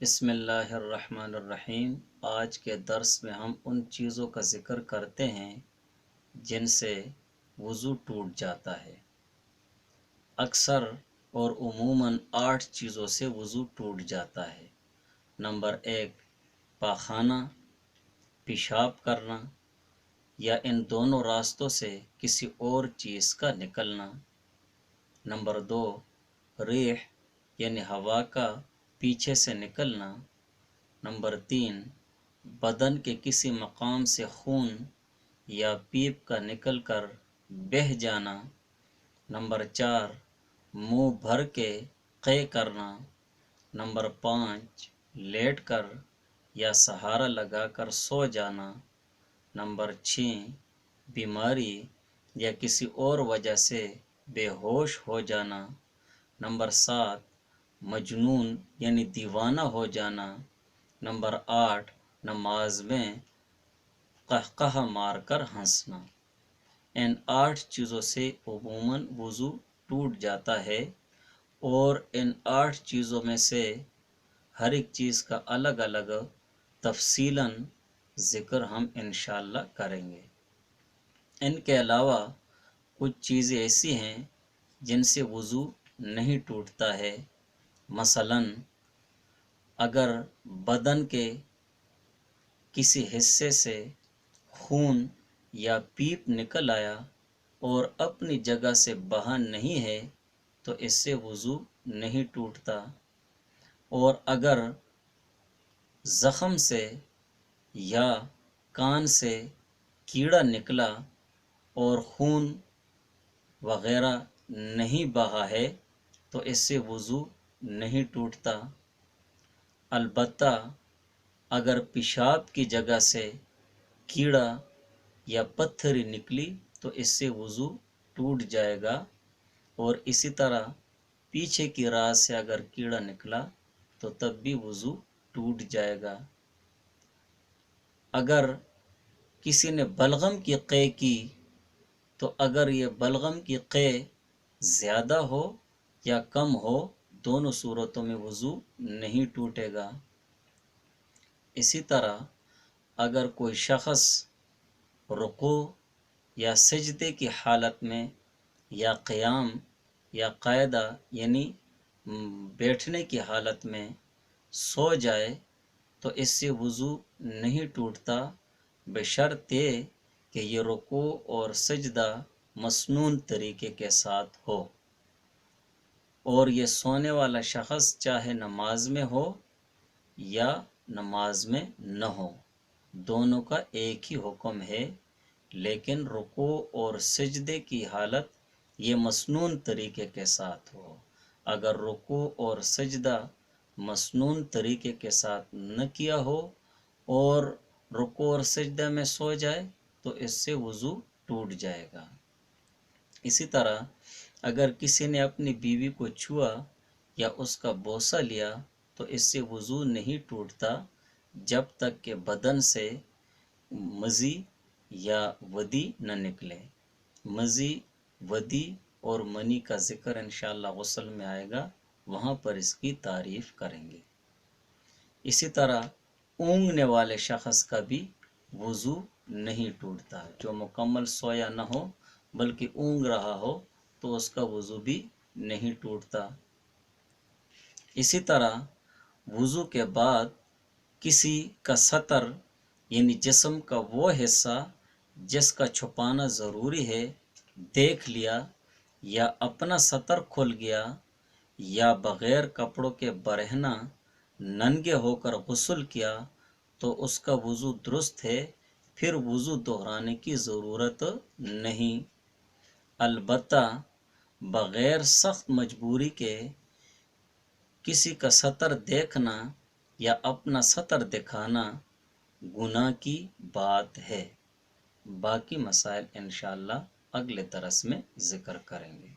بسم اللہ الرحمن الرحیم۔ آج کے درس میں ہم ان چیزوں کا ذکر کرتے ہیں جن سے وضو ٹوٹ جاتا ہے۔ اکثر اور عموماً 8 چیزوں سے وضو ٹوٹ جاتا ہے۔ نمبر 1، پاخانہ، پیشاب کرنا یا ان دونوں راستوں سے کسی اور چیز کا نکلنا۔ نمبر 2، ریح یعنی ہوا کا پیچھے سے نکلنا۔ نمبر 3، بدن کے کسی مقام سے خون یا پیپ کا نکل کر بہہ جانا۔ نمبر 4، منہ بھر کے قے کرنا۔ نمبر 5، لیٹ کر یا سہارا لگا کر سو جانا۔ نمبر 6، بیماری یا کسی اور وجہ سے بے ہوش ہو جانا۔ نمبر 7، مجنون یعنی دیوانہ ہو جانا۔ نمبر 8، نماز میں قہقہہ مار کر ہنسنا۔ ان 8 چیزوں سے عموماً وضو ٹوٹ جاتا ہے، اور ان 8 چیزوں میں سے ہر ایک چیز کا الگ الگ تفصیلاً ذکر ہم انشاءاللہ کریں گے۔ ان کے علاوہ کچھ چیزیں ایسی ہیں جن سے وضو نہیں ٹوٹتا ہے۔ مثلاً اگر بدن کے کسی حصے سے خون یا پیپ نکل آیا اور اپنی جگہ سے بہا نہیں ہے تو اس سے وضو نہیں ٹوٹتا۔ اور اگر زخم سے یا کان سے کیڑا نکلا اور خون وغیرہ نہیں بہا ہے تو اس سے وضو نہیں ٹوٹتا۔ البتہ اگر پیشاب کی جگہ سے کیڑا یا پتھری نکلی تو اس سے وضو ٹوٹ جائے گا، اور اسی طرح پیچھے کی راہ سے اگر کیڑا نکلا تو تب بھی وضو ٹوٹ جائے گا۔ اگر کسی نے بلغم کی قے کی تو اگر یہ بلغم کی قے زیادہ ہو یا کم ہو، دونوں صورتوں میں وضو نہیں ٹوٹے گا۔ اسی طرح اگر کوئی شخص رکوع یا سجدے کی حالت میں یا قیام یا قاعدہ یعنی بیٹھنے کی حالت میں سو جائے تو اس سے وضو نہیں ٹوٹتا، بشرط یہ کہ یہ رکوع اور سجدہ مسنون طریقے کے ساتھ ہو، اور یہ سونے والا شخص چاہے نماز میں ہو یا نماز میں نہ ہو، دونوں کا ایک ہی حکم ہے۔ لیکن رکوع اور سجدے کی حالت یہ مسنون طریقے کے ساتھ ہو۔ اگر رکوع اور سجدہ مسنون طریقے کے ساتھ نہ کیا ہو اور رکوع اور سجدہ میں سو جائے تو اس سے وضو ٹوٹ جائے گا۔ اسی طرح اگر کسی نے اپنی بیوی کو چھوا یا اس کا بوسہ لیا تو اس سے وضو نہیں ٹوٹتا جب تک کہ بدن سے مزی یا ودی نہ نکلے۔ مزی، ودی اور منی کا ذکر انشاءاللہ غسل میں آئے گا، وہاں پر اس کی تعریف کریں گے۔ اسی طرح اونگنے والے شخص کا بھی وضو نہیں ٹوٹتا، جو مکمل سویا نہ ہو بلکہ اونگ رہا ہو تو اس کا وضو بھی نہیں ٹوٹتا۔ اسی طرح وضو کے بعد کسی کا سطر یعنی جسم کا وہ حصہ جس کا چھپانا ضروری ہے دیکھ لیا، یا اپنا سطر کھل گیا، یا بغیر کپڑوں کے برہنہ ننگے ہو کر غسل کیا تو اس کا وضو درست ہے، پھر وضو دہرانے کی ضرورت نہیں۔ البتہ بغیر سخت مجبوری کے کسی کا سطر دیکھنا یا اپنا سطر دکھانا گناہ کی بات ہے۔ باقی مسائل انشاءاللہ اگلے درس میں ذکر کریں گے۔